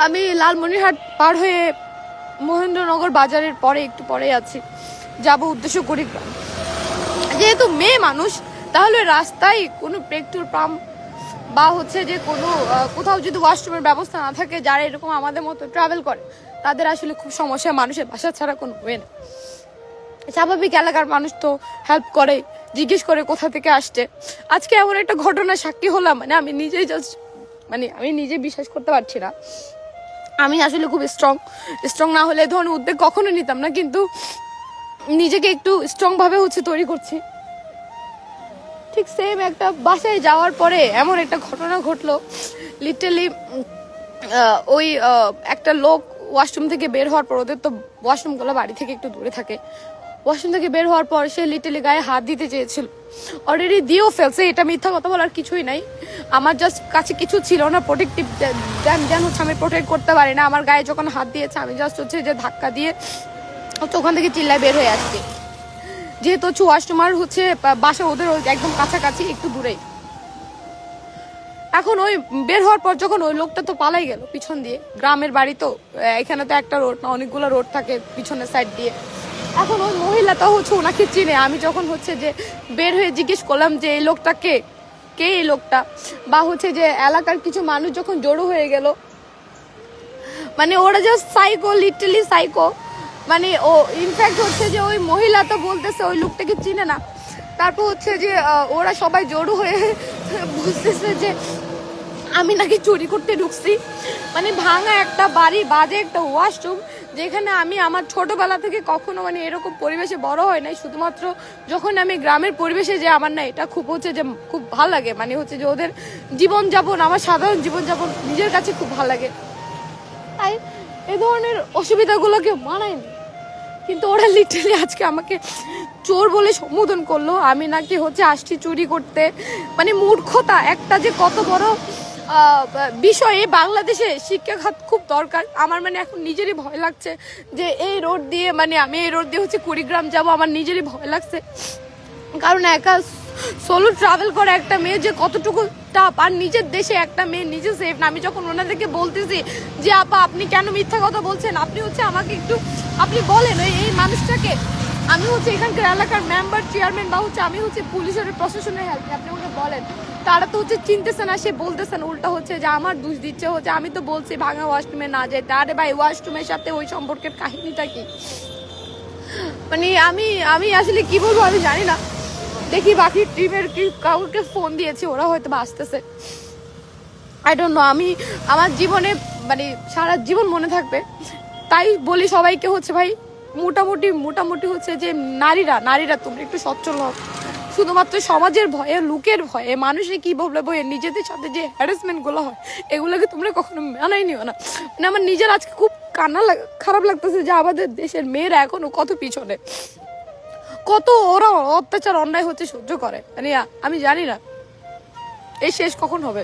আমি লালমনিরহাট পার হয়ে মহেন্দ্রনগর বাজারের পরে একটু পরে আছি, যাব উদ্দেশ্য কুড়িগ্রাম। যেহেতু মেয়ে মানুষ, তাহলে রাস্তায় কোনো পেট্রোল পাম্প বা হচ্ছে যে কোনো কোথাও যদি ওয়াশরুমের ব্যবস্থা না থাকে, যারা এরকম আমাদের মতো ট্রাভেল করে তাদের আসলে খুব সমস্যা। মানুষের বাসা ছাড়া কোনো ওয়ে না। স্বাভাবিক এলাকার মানুষ তো হেল্প করে, জিজ্ঞেস করে কোথা থেকে আসছে। আজকে এমন একটা ঘটনা সাক্ষী হলাম, মানে আমি নিজেই জাস্ট আমি নিজে বিশ্বাস করতে পারছি না। আমি আসলে খুব স্ট্রং না হলে এই ধরনের উদ্যোগ কখনো নিতাম না, কিন্তু নিজেকে একটু স্ট্রং ভাবে তৈরি করছি। ঠিক সেম একটা বাসায় যাওয়ার পরে এমন একটা ঘটনা ঘটলো, লিটারালি ওই একটা লোক ওয়াশরুম থেকে বের হওয়ার পর, ওদের তো ওয়াশরুমগুলো বাড়ি থেকে একটু দূরে থাকে, ওয়াশরুম থেকে বের হওয়ার পর সে লিটারালি গায়ে হাত দিতে চেয়েছিল, অলরেডি দিয়েও ফেলছে। এটা মিথ্যা কথা বলার কিছুই নাই, আমার জাস্ট কাছে কিছু ছিল না প্রোটেক্টিভ, দেন আমি প্রোটেক্ট করতে পারি না। আমার গায়ে যখন হাত দিয়েছে আমি জাস্ট যে ধাক্কা দিয়ে ওখান থেকে চিল্লায় বের হয়ে আসছি। যেহেতু ওয়াশরুম আর বাসা ওদের একদম কাছাকাছি, একটু দূরেই। এখন ওই বের হওয়ার পর যখন ওই লোকটা তো পালাই গেল পিছন দিয়ে, গ্রামের বাড়ি তো, এখানে তো একটা রোড না, অনেকগুলো রোড থাকে পিছনের সাইড দিয়ে। এখন ওই মহিলাটা ওনাকে চিনে। আমি যখন যে বের হয়ে জিজ্ঞেস করলাম যে এই লোকটা কে এই লোকটা, বা যে এলাকার কিছু মানুষ যখন জড়ো হয়ে গেল, মানে ওরা জাস্ট সাইকো, লিটারালি সাইকো। মানে ও ইনফ্যাক্ট যে ওই মহিলা তো বলতেছে ওই লোকটাকে চিনে না। তারপর যে ওরা সবাই জড়ো হয়ে বুঝতেছে যে আমি নাকি চুরি করতে ঢুকছি। মানে ভাঙা একটা বাড়ি, বাজে একটা ওয়াশরুম, যেখানে আমি আমার ছোটবেলা থেকে কখনো এরকম পরিবেশে বড় হয় নাই। শুধুমাত্র যখন আমি গ্রামের পরিবেশে যে আমার না এটা খুব যে খুব ভালো লাগে, মানে যে ওদের জীবনযাপন আমার সাধারণ জীবনযাপন নিজের কাছে খুব ভালো লাগে। তাই এই ধরনের অসুবিধাগুলোকে মানায়নি, কিন্তু ওরা লিটারালি আজকে আমাকে চোর বলে সম্বোধন করলো। আমি নাকি আসছি চুরি করতে। মানে মূর্খতা একটা যে কত বড় বিষয়ে বাংলাদেশে শিক্ষা খাত খুব দরকার। আমার এখন নিজেরই ভয় লাগছে যে এই রোড দিয়ে আমি এই রোড দিয়ে কুড়িগ্রাম যাব, আমার নিজেরই ভয় লাগছে। কারণ একা সোলো ট্রাভেল করে একটা মেয়ে যে কতটুকু টাফ, আর নিজের দেশে একটা মেয়ে নিজে সেফ না। আমি যখন ওনাদেরকে বলতেছি যে আপা আপনি কেন মিথ্যা কথা বলছেন, আপনি আমাকে একটু আপনি বলেন এই মানুষটাকে, আমি এখানকার এলাকার মেম্বার চেয়ারম্যান বা আমি পুলিশের প্রশাসনের হেল্প, আপনি আমাকে বলেন। তারা তো চিনতেছে না, সে বলতেছে না, উল্টা যে আমার দোষ দিচ্ছে, আমি তো বলছি ভাঙা ওয়াশরুমে না যেতে। আরে ভাই, ওয়াশরুমের সাথে ওই সম্পর্কের কাহিনীটা কি? মানে আমি আসলে কি বলবো আমি জানি না। দেখি বাকি টিমের কাউকে ফোন দিয়েছি, ওরা হয়তো আসতেছে, আই ডোন্ট নো। আমি আমার জীবনে সারা জীবন মনে থাকবে। তাই বলি সবাইকে ভাই, মোটামুটি যে নারীরা তোমরা একটু সচ্ছল হও। শুধুমাত্র সমাজের ভয়ে, লোকের ভয়ে, মানুষে কি বলবে ভয়ে নিজেদের সাথে যে হ্যারাসমেন্ট গুলো হয়, এগুলোকে তোমরা কখনো মানাই নিও না। আমার নিজের আজকে খুব খারাপ লাগতেছে যে আমাদের দেশের মেয়েরা এখনো কত পিছনে, কত ওরা অত্যাচার অন্যায় সহ্য করে। আমি জানি না এই শেষ কখন হবে।